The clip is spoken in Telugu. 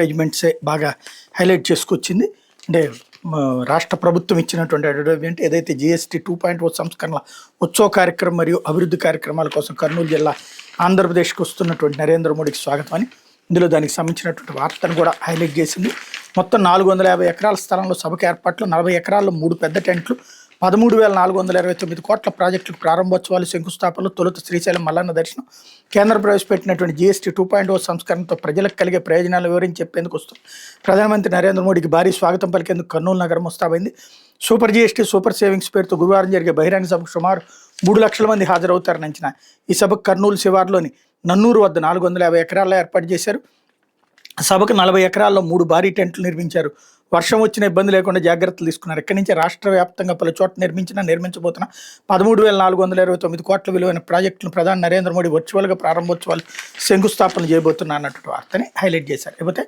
అడ్వర్టైజ్మెంట్సే బాగా హైలైట్ చేసుకొచ్చింది. అంటే రాష్ట్ర ప్రభుత్వం ఇచ్చినటువంటి అడ్వర్టైజ్మెంట్ ఏదైతే జీఎస్టీ 2.0 సంస్కరణల ఉత్సవ కార్యక్రమం మరియు అభివృద్ధి కార్యక్రమాల కోసం కర్నూలు జిల్లా ఆంధ్రప్రదేశ్కి వస్తున్నటువంటి నరేంద్ర మోడీకి స్వాగతం అని ఇందులో దానికి సంబంధించినటువంటి వార్తను కూడా హైలైట్ చేసింది. మొత్తం 450 ఎకరాల స్థలంలో సభకు ఏర్పాట్లు, 40 ఎకరాల్లో 3 పెద్ద టెంట్లు, 13,429 కోట్ల ప్రాజెక్టులకు ప్రారంభోత్సవాలు, శంకుస్థాపనలు, తొలుత శ్రీశైలం మల్లన్న దర్శనం. కేంద్రం ప్రవేశపెట్టినటువంటి జీఎస్టీ 2.0 సంస్కరణతో ప్రజలకు కలిగే ప్రయోజనాలు వివరించి చెప్పేందుకు వస్తుంది. ప్రధానమంత్రి నరేంద్ర మోడీకి భారీ స్వాగతం పలికేందుకు కర్నూలు నగరం ముస్తాబైంది. సూపర్ జీఎస్టీ సూపర్ సేవింగ్స్ పేరుతో గురువారం జరిగే బహిరంగ సభకు సుమారు 3 లక్షల మంది హాజరవుతారని అంచనా. ఈ సభకు కర్నూలు శివార్లోని నన్నూరు వద్ద 450 ఎకరాల్లో ఏర్పాటు చేశారు. సభకు 40 ఎకరాల్లో 3 భారీ టెంట్లు నిర్మించారు. వర్షం వచ్చిన ఇబ్బంది లేకుండా జాగ్రత్తలు తీసుకున్నారు. ఇక్కడి నుంచి రాష్ట్ర వ్యాప్తంగా పలు చోట్ల నిర్మించబోతున్న 13,429 కోట్ల విలువైన ప్రాజెక్టులను ప్రధాని నరేంద్ర మోడీ వర్చువల్గా ప్రారంభోత్సవాలు, శంకుస్థాపన చేయబోతున్నారు అన్నటువంటి వార్తని హైలైట్ చేశారు. లేకపోతే